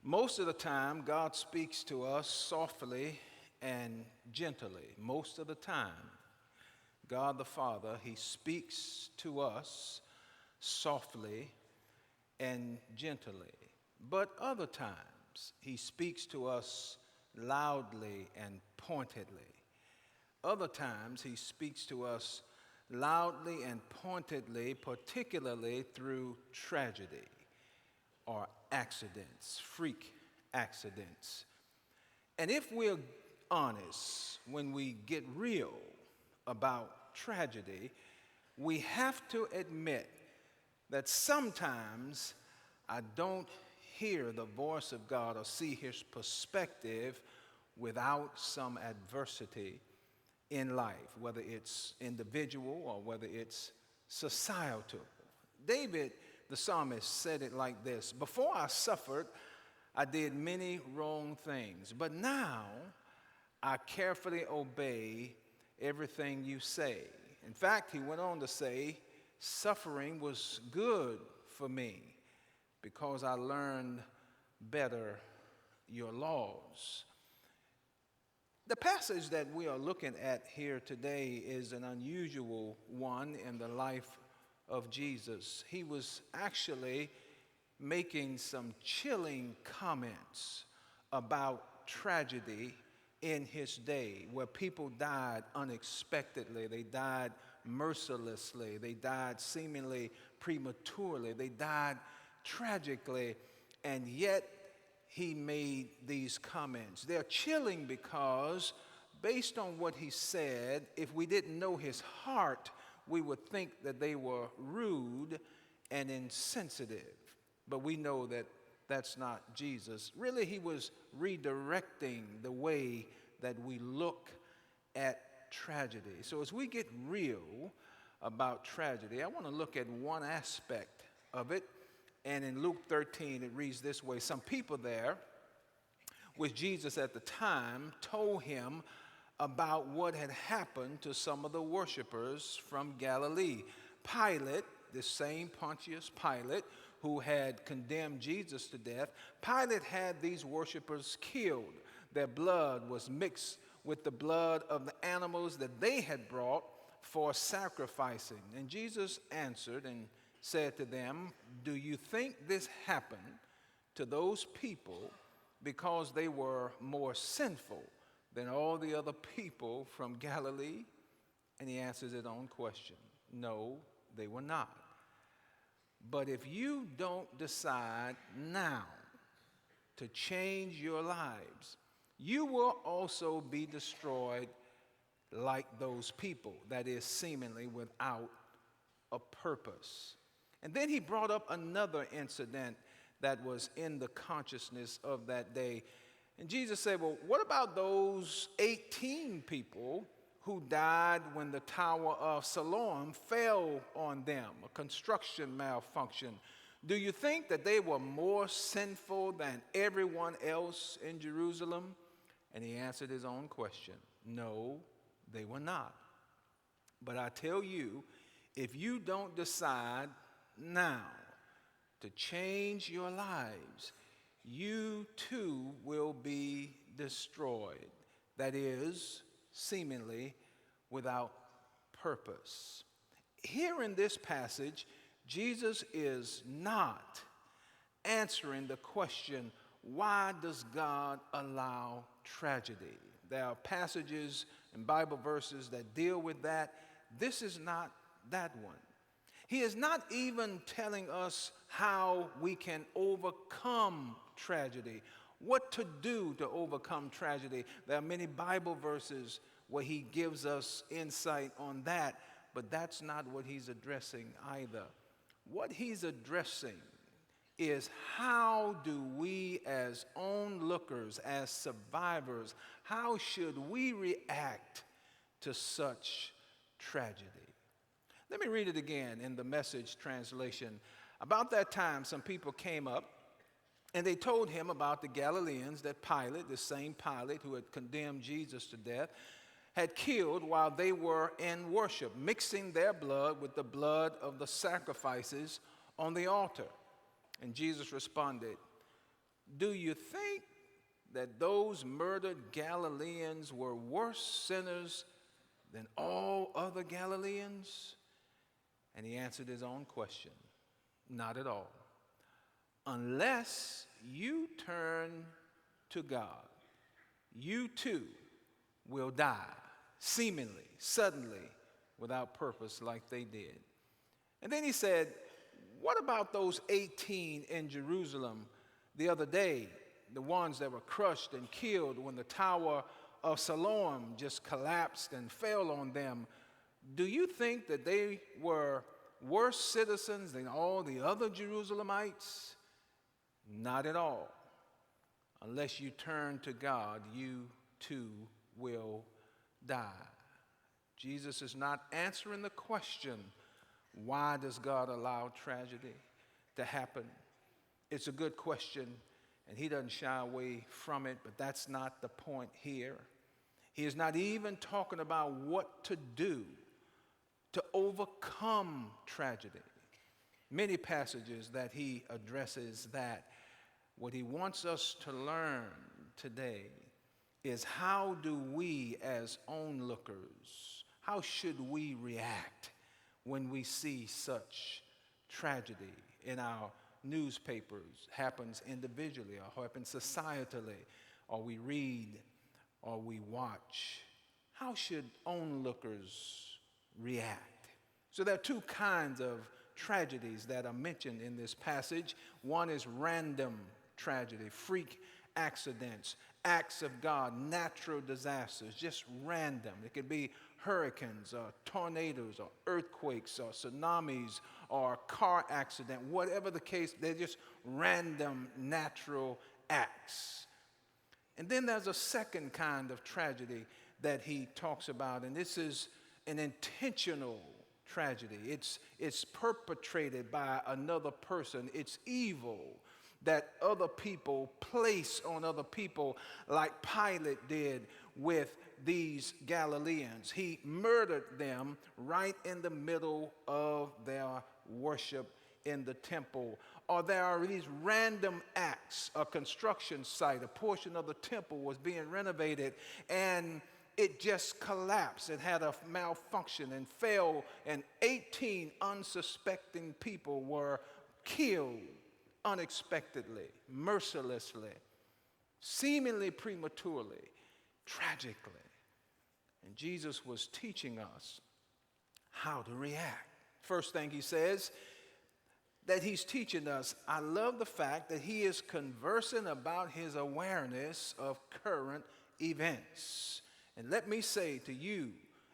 Most of the time, God speaks to us softly and gently. Most of the time, God the Father, He speaks to us softly and gently. But other times, He speaks to us loudly and pointedly. Other times, He speaks to us loudly and pointedly, particularly through tragedy or accidents, freak accidents. And if we're honest, when we get real about tragedy, we have to admit that sometimes I don't hear the voice of God or see His perspective without some adversity in life, whether it's individual or whether it's societal. David, the psalmist, said it like this: "Before I suffered, I did many wrong things, but now I carefully obey everything you say." In fact, he went on to say, "Suffering was good for me because I learned better your laws." The passage that we are looking at here today is an unusual one in the life of Jesus. He was actually making some chilling comments about tragedy in his day, where people died unexpectedly, they died mercilessly, they died seemingly prematurely, they died tragically, and yet he made these comments. They're chilling because, based on what he said, if we didn't know his heart, we would think that they were rude and insensitive. But we know that that's not Jesus. Really, he was redirecting the way that we look at tragedy. So as we get real about tragedy, I want to look at one aspect of it. And in Luke 13, it reads this way: "Some people there with Jesus at the time told him about what had happened to some of the worshipers from Galilee. Pilate, this same Pontius Pilate, who had condemned Jesus to death, Pilate had these worshipers killed. Their blood was mixed with the blood of the animals that they had brought for sacrificing. And Jesus answered and said to them, 'Do you think this happened to those people because they were more sinful than all the other people from Galilee?' And he answers his own question. No, they were not. But if you don't decide now to change your lives, you will also be destroyed like those people," that is, seemingly without a purpose. And then he brought up another incident that was in the consciousness of that day. And Jesus said, "Well, what about those 18 people who died when the Tower of Siloam fell on them, a construction malfunction? Do you think that they were more sinful than everyone else in Jerusalem?" And he answered his own question. No, they were not. But I tell you, if you don't decide now to change your lives, you too will be destroyed. That is, seemingly without purpose. Here in this passage, Jesus is not answering the question, why does God allow tragedy? There are passages and Bible verses that deal with that. This is not that one. He is not even telling us how we can overcome tragedy, what to do to overcome tragedy. There are many Bible verses where he gives us insight on that, but that's not what he's addressing either. What he's addressing is, how do we as onlookers, as survivors, how should we react to such tragedy? Let me read it again in the Message translation. "About that time, some people came up and they told him about the Galileans that Pilate, the same Pilate who had condemned Jesus to death, had killed while they were in worship, mixing their blood with the blood of the sacrifices on the altar. And Jesus responded, Do you think that those murdered Galileans were worse sinners than all other Galileans? And he answered his own question. Not at all. Unless you turn to God, you too will die, seemingly, suddenly, without purpose like they did. And then he said, what about those 18 in Jerusalem the other day, the ones that were crushed and killed when the Tower of Siloam just collapsed and fell on them? Do you think that they were worse citizens than all the other Jerusalemites? Not at all. Unless you turn to God, you too will die. Jesus is not answering the question, why does God allow tragedy to happen? It's a good question, and he doesn't shy away from it, but that's not the point here. He is not even talking about what to do to overcome tragedy. Many passages that he addresses that. What he wants us to learn today is, how do we as onlookers, how should we react when we see such tragedy in our newspapers, happens individually or happens societally, or we read or we watch? How should onlookers react? So there are two kinds of tragedies that are mentioned in this passage. One is random tragedy, freak accidents, acts of God, natural disasters, just random. It could be hurricanes or tornadoes or earthquakes or tsunamis or car accident, whatever the case, they're just random natural acts. And then there's a second kind of tragedy that he talks about, and this is an intentional tragedy. It's perpetrated by another person. It's evil that other people place on other people, like Pilate did with these Galileans. He murdered them right in the middle of their worship in the temple. Or there are these random acts. A construction site, a portion of the temple was being renovated, and it just collapsed. It had a malfunction and fell, and 18 unsuspecting people were killed unexpectedly, mercilessly, seemingly prematurely, tragically. And Jesus was teaching us how to react. First thing he says, that he's teaching us, I love the fact that he is conversing about his awareness of current events. And let me say to you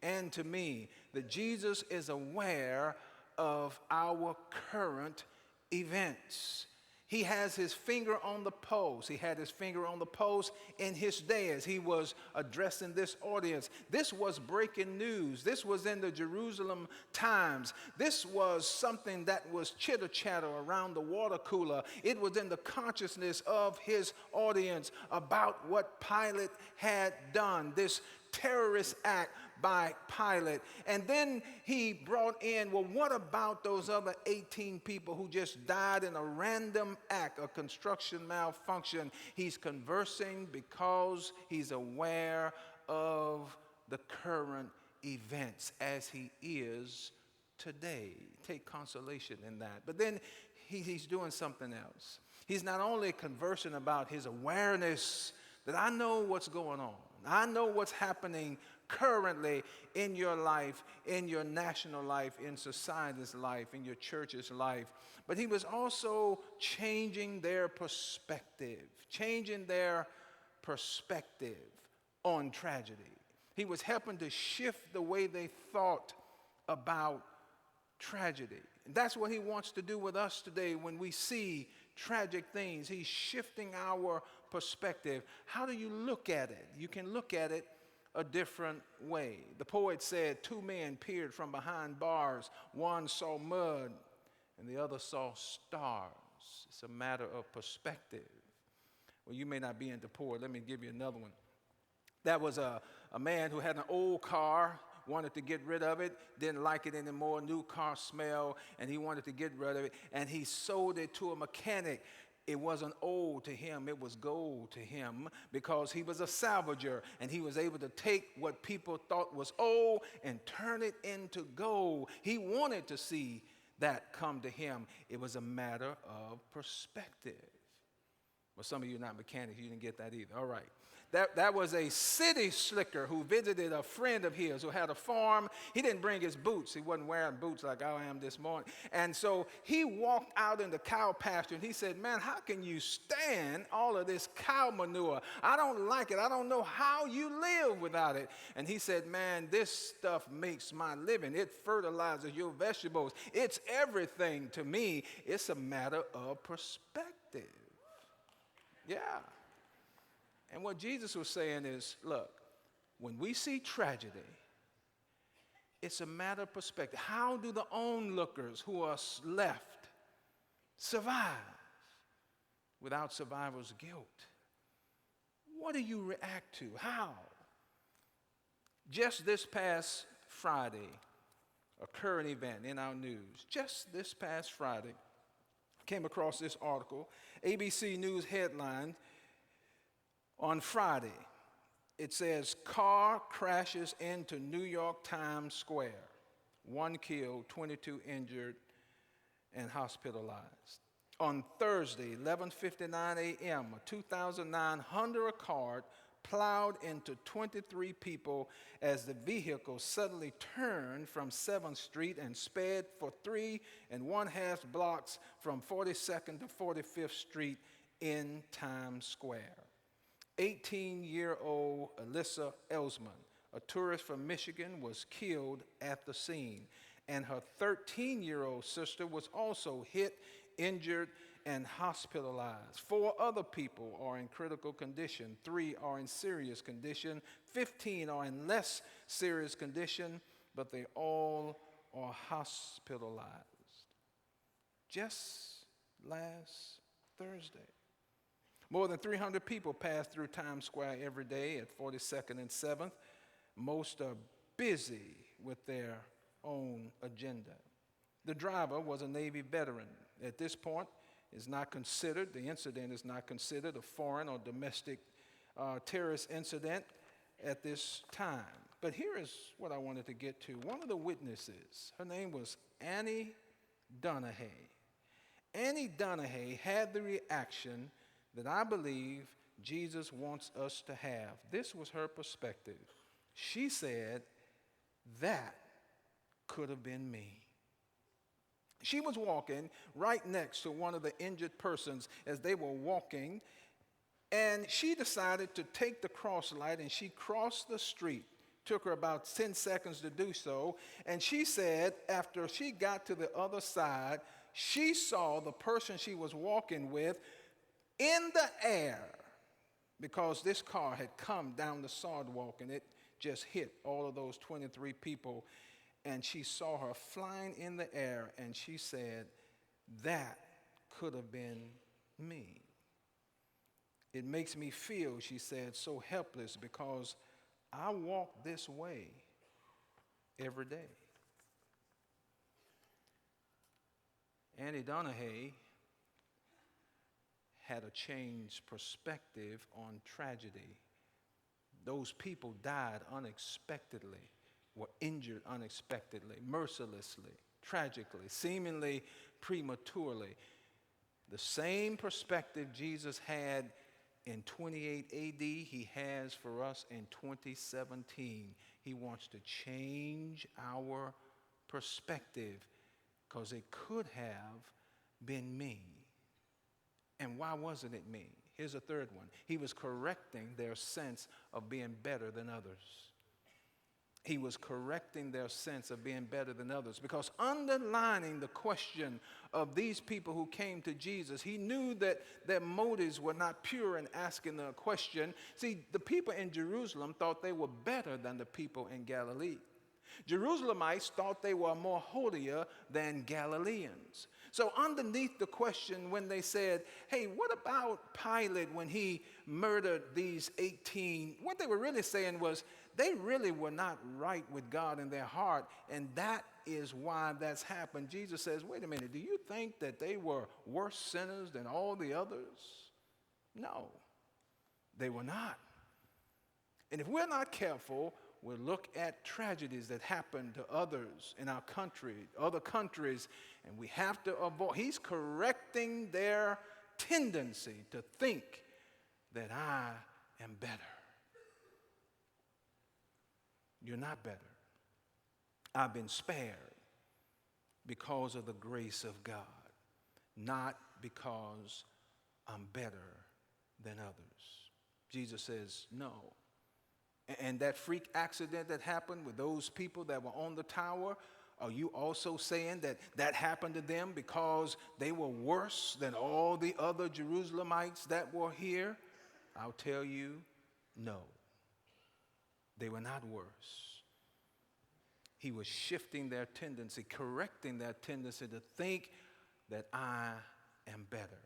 and to me that Jesus is aware of our current events. He has his finger on the pulse. He had his finger on the pulse in his day as he was addressing this audience. This was breaking news. This was in the Jerusalem Times. This was something that was chitter-chatter around the water cooler. It was in the consciousness of his audience about what Pilate had done, this terrorist act by Pilate. And then he brought in, well, what about those other 18 people who just died in a random act, a construction malfunction? He's conversing because he's aware of the current events as he is today. Take consolation in that. But then he's doing something else. He's not only conversing about his awareness that I know what's going on. I know what's happening currently in your life, in your national life, in society's life, in your church's life. But he was also changing their perspective on tragedy. He was helping to shift the way they thought about tragedy. And that's what he wants to do with us today when we see tragic things. He's shifting our perspective. How do you look at it? You can look at it a different way. The poet said, two men peered from behind bars. One saw mud and the other saw stars. It's a matter of perspective. Well, you may not be into poet. Let me give you another one. That was a man who had an old car, wanted to get rid of it, didn't like it anymore, new car smell, and he wanted to get rid of it, and he sold it to a mechanic. It wasn't old to him, it was gold to him, because he was a salvager and he was able to take what people thought was old and turn it into gold. He wanted to see that come to him. It was a matter of perspective. Well, some of you are not mechanics, you didn't get that either. All right. That was a city slicker who visited a friend of his who had a farm. He didn't bring his boots. He wasn't wearing boots like I am this morning. And so he walked out in the cow pasture and he said, man, how can you stand all of this cow manure? I don't like it. I don't know how you live without it. And he said, man, this stuff makes my living. It fertilizes your vegetables. It's everything to me. It's a matter of perspective. Yeah. And what Jesus was saying is, look, when we see tragedy, it's a matter of perspective. How do the onlookers who are left survive without survivor's guilt? What do you react to? How? Just this past Friday, a current event in our news, just this past Friday, came across this article, ABC News headline. On Friday, it says, car crashes into New York Times Square. 1 killed, 22 injured, and hospitalized. On Thursday, 11:59 a.m., a 2009 Honda Accord plowed into 23 people as the vehicle suddenly turned from 7th Street and sped for 3.5 blocks from 42nd to 45th Street in Times Square. 18-year-old Alyssa Ellsman, a tourist from Michigan, was killed at the scene, and her 13-year-old sister was also hit, injured, and hospitalized. 4 other people are in critical condition. 3 are in serious condition. 15 are in less serious condition, but they all are hospitalized. Just last Thursday. More than 300 people pass through Times Square every day at 42nd and 7th. Most are busy with their own agenda. The driver was a Navy veteran. At this point, the incident is not considered a foreign or domestic terrorist incident at this time. But here is what I wanted to get to. One of the witnesses, her name was Annie Donahue. Annie Donahue had the reaction that I believe Jesus wants us to have. This was her perspective. She said, that could have been me. She was walking right next to one of the injured persons as they were walking, and she decided to take the cross light, and she crossed the street. Took her about 10 seconds to do so, and she said after she got to the other side, she saw the person she was walking with in the air, because this car had come down the sidewalk and it just hit all of those 23 people, and she saw her flying in the air, and she said, that could have been me. It makes me feel, she said, so helpless because I walk this way every day. Annie Donahue had a changed perspective on tragedy. Those people died unexpectedly, were injured unexpectedly, mercilessly, tragically, seemingly prematurely. The same perspective Jesus had in 28 AD, he has for us in 2017. He wants to change our perspective because it could have been me. And why wasn't it me? Here's a third one. He was correcting their sense of being better than others. He was correcting their sense of being better than others, because underlining the question of these people who came to Jesus, he knew that their motives were not pure in asking the question. See, the people in Jerusalem thought they were better than the people in Galilee. Jerusalemites thought they were more holier than Galileans. So underneath the question when they said, hey, what about Pilate when he murdered these 18? What they were really saying was they really were not right with God in their heart, and that is why that's happened. Jesus says, wait a minute, do you think that they were worse sinners than all the others? No, they were not. And if we're not careful, we'll look at tragedies that happen to others in our country, other countries, and we have to avoid. He's correcting their tendency to think that I am better. You're not better. I've been spared because of the grace of God, not because I'm better than others. Jesus says, no. And that freak accident that happened with those people that were on the tower, are you also saying that that happened to them because they were worse than all the other Jerusalemites that were here? I'll tell you, no. They were not worse. He was shifting their tendency, correcting their tendency to think that I am better.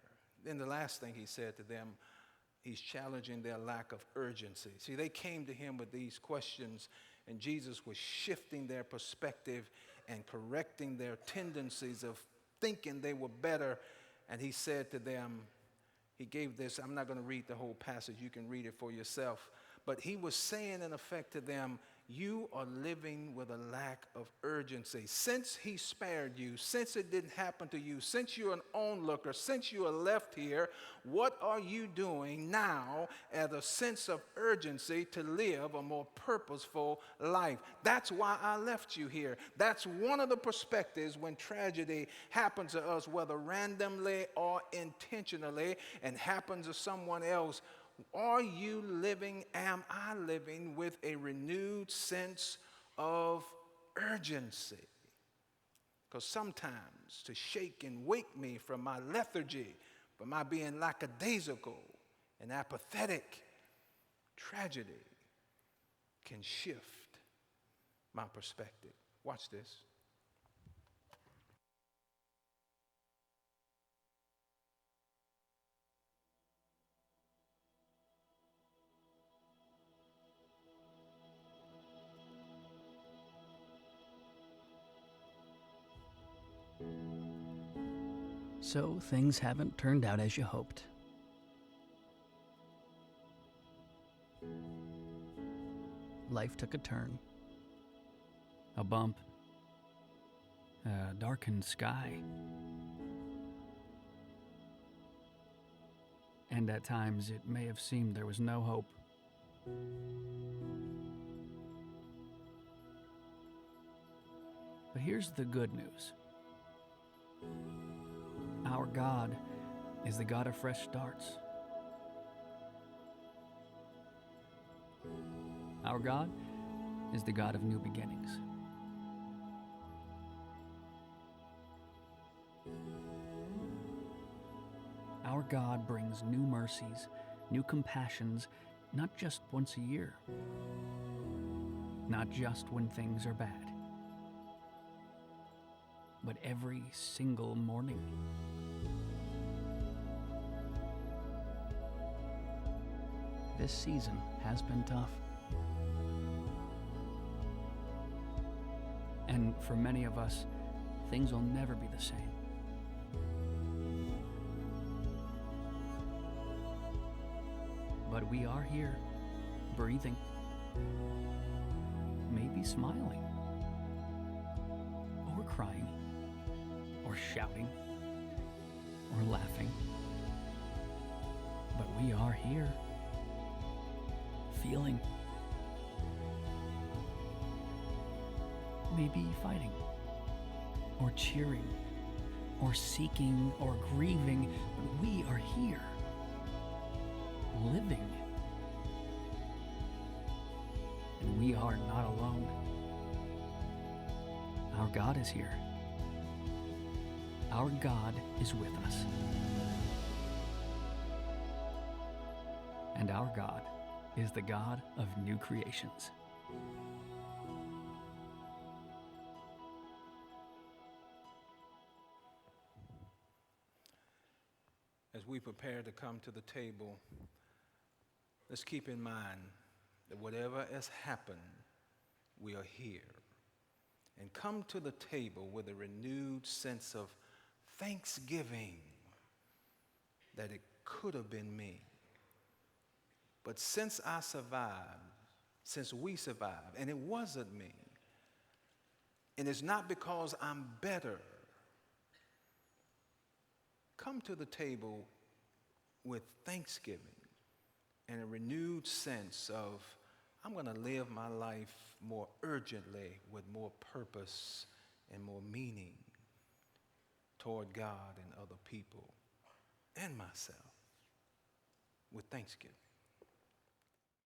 Then the last thing he said to them, he's challenging their lack of urgency. See, they came to him with these questions, and Jesus was shifting their perspective and correcting their tendencies of thinking they were better. And he said to them, he gave this, I'm not going to read the whole passage, you can read it for yourself. But he was saying in effect to them, you are living with a lack of urgency. Since he spared you, since it didn't happen to you, since you're an onlooker, since you are left here, what are you doing now as a sense of urgency to live a more purposeful life? That's why I left you here. That's one of the perspectives when tragedy happens to us, whether randomly or intentionally, and happens to someone else. Are you living, am I living with a renewed sense of urgency? Because sometimes to shake and wake me from my lethargy, from my being lackadaisical and apathetic, tragedy can shift my perspective. Watch this. So things haven't turned out as you hoped. Life took a turn. A bump. A darkened sky. And at times it may have seemed there was no hope. But here's the good news. Our God is the God of fresh starts. Our God is the God of new beginnings. Our God brings new mercies, new compassions, not just once a year, not just when things are bad, but every single morning. This season has been tough. And for many of us, things will never be the same. But we are here, breathing, maybe smiling, or crying, or shouting, or laughing. But we are here, feeling, maybe fighting, or cheering, or seeking, or grieving, but we are here, living. And we are not alone. Our God is here. Our God is with us. And our God is the God of new creations. we prepare to come to the table, let's keep in mind that whatever has happened, we are here. And come to the table with a renewed sense of thanksgiving that it could have been me. But since I survived, since we survived, and it wasn't me, and it's not because I'm better, come to the table with thanksgiving and a renewed sense of, I'm going to live my life more urgently with more purpose and more meaning toward God and other people and myself with thanksgiving.